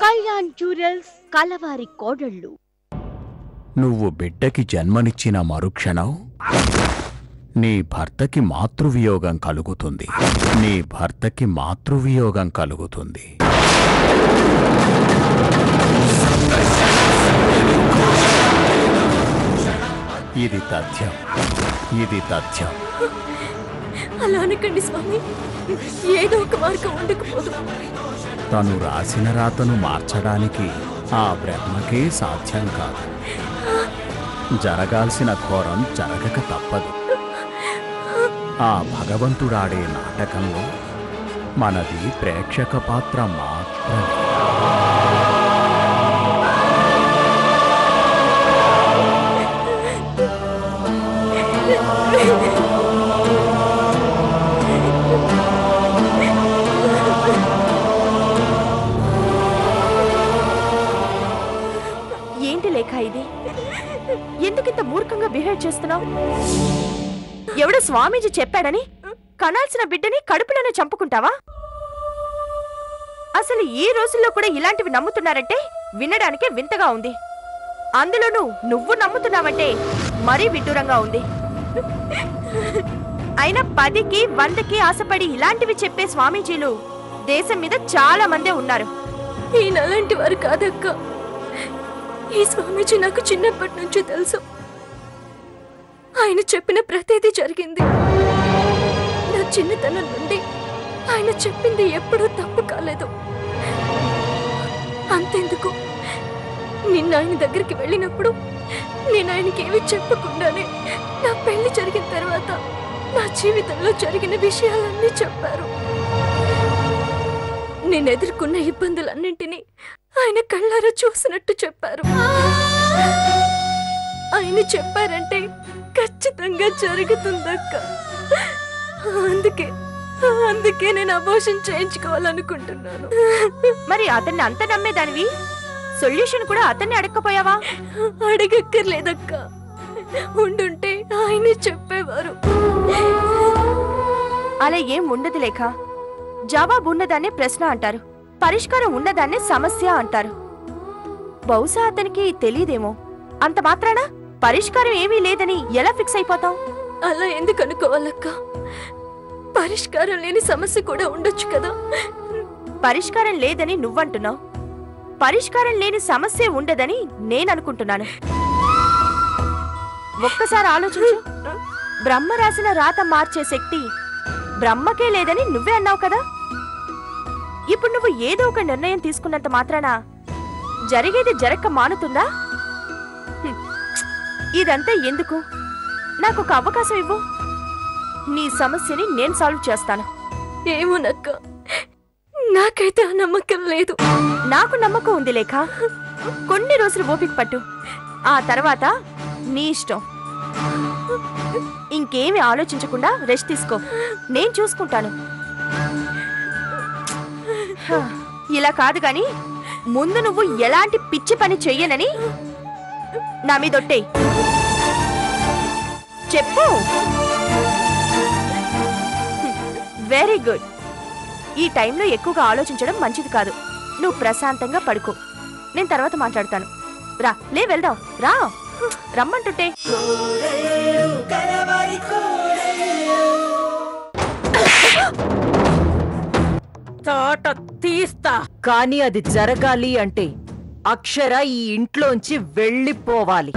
Kalyan jewellers కలవారి కోడళ్ళు. నువ్వు బిడ్డకి జన్మనిచ్చిన మరుక్షణం నీ భర్తకి మాతృవియోగం కలుగుతుంది. నీ భర్తకి మాతృవియోగం కలుగుతుంది. ఇది తథ్యం. ఇది తథ్యం. అలా అనకండి స్వామి, ఏదో ఒక మార్గం ఉండకపోదు. తను రాసిన రాతను మార్చడానికి ఆ బ్రహ్మకే సాధ్యం కాదు. జరగాల్సిన ఘోరం జరగక తప్పదు. ఆ భగవంతుడాడే నాటకంలో మనది ప్రేక్షక పాత్ర మాత్రమే. ఏంటి లేఖ ఇది? ఎందుకింత మూర్ఖంగా బిహేవ్ చేస్తున్నావు? ఎవడో స్వామీజీ చెప్పాడని కనాల్సిన బిడ్డని కడుపులోనే చంపుకుంటావా? అసలు ఈ రోజుల్లో కూడా ఇలాంటివి నమ్ముతున్నారంటే వినడానికే వింతగా ఉంది. అందులోనూ నువ్వు నమ్ముతున్నావంటే మరీ విడ్డూరంగా ఉంది. అయినా 10కి 100కి ఆశపడి ఇలాంటివి చెప్పే స్వామీజీలు దేశం మీద చాలా మందే ఉన్నారు. ఈయన అలాంటి వారు కాదక్క. ఈ స్వామీజీ నాకు చిన్నప్పటి నుంచి తెలుసు. ఆయన చెప్పిన ప్రతిదీ జరిగింది. నా చిన్నతనం నుండి ఆయన చెప్పింది ఎప్పుడూ తప్పు కాలేదు. అంతెందుకు, నిన్న ఆయన దగ్గరికి వెళ్ళినప్పుడు నేను ఆయనకి ఏమి చెప్పకుండానే నా పెళ్లి జరిగిన తర్వాత నా జీవితంలో జరిగిన విషయాలన్నీ చెప్పారు. నేను ఎదుర్కొన్న ఇబ్బందులన్నింటినీ ఆయన కళ్ళారా చూసినట్టు చెప్పారు. ఆయన చెప్పారంటే ఖచ్చితంగా జరుగుతుందక్క. అందుకే నేను అబోర్షన్ చేయించుకోవాలనుకుంటున్నాను. మరి అతన్ని అంత నమ్మేదానివి సొల్యూషన్ కూడా అతన్ని అడగకపోయావా? అడగక్కర్లేదక్క. ఉండుంటే ఆయనే చెప్పేవారు. అలా ఏం ఉండదు లేఖ. జవాబు ఉన్నదాన్నే ప్రశ్న అంటారు, పరిష్కారం ఉన్నదాన్నే సమస్య అంటారు. బహుశా అతనికి తెలియదేమో. అంత మాత్రాన పరిష్కారం ఏమీ లేదని ఎలా ఫిక్స్ అయిపోతావు? అలా ఎందుకు అనుకోవాలక్క? పరిష్కారం లేని సమస్య కూడా ఉండొచ్చు కదా. పరిష్కారం లేదని నువ్వంటున్నావు, పరిష్కారం లేని సమస్య ఉండదని నేననుకుంటున్నాను. ఒక్కసారి ఆలోచించు. బ్రహ్మ రాసిన రాత మార్చే శక్తి బ్రహ్మకే లేదని నువ్వే అన్నావు కదా. ఇప్పుడు నువ్వు ఏదో ఒక నిర్ణయం తీసుకున్నంత మాత్రాన జరిగేది జరక్క మానుతుందా? ఇదంతా ఎందుకు? నాకు ఒక అవకాశం ఇవ్వు. నీ సమస్యని నేను సాల్వ్ చేస్తాను. ఏమోనక్క, నాకైతే ఆ నమ్మకం లేదు. నాకు నమ్మకం ఉంది లేఖ. కొన్ని రోజులు ఓపిక పట్టు. ఆ తర్వాత నీ ఇష్టం. ఇంకేమి ఆలోచించకుండా రెస్ట్ తీసుకో. నేను చూసుకుంటాను. ఇలా కాదు గాని ముందు నువ్వు ఎలాంటి పిచ్చి పని చెయ్యనని నా మీదొట్టే చెప్పు. Very good. ఈ టైంలో ఎక్కువగా ఆలోచించడం మంచిది కాదు. నువ్వు ప్రశాంతంగా పడుకో. నేను తర్వాత మాట్లాడతాను. రా, లే వెళ్దాం. రా, రమ్మంటుంటే. తాట తీస్తా, కానీ అది జరగాలి అంటే అక్షర ఈ ఇంట్లోంచి వెళ్ళిపోవాలి.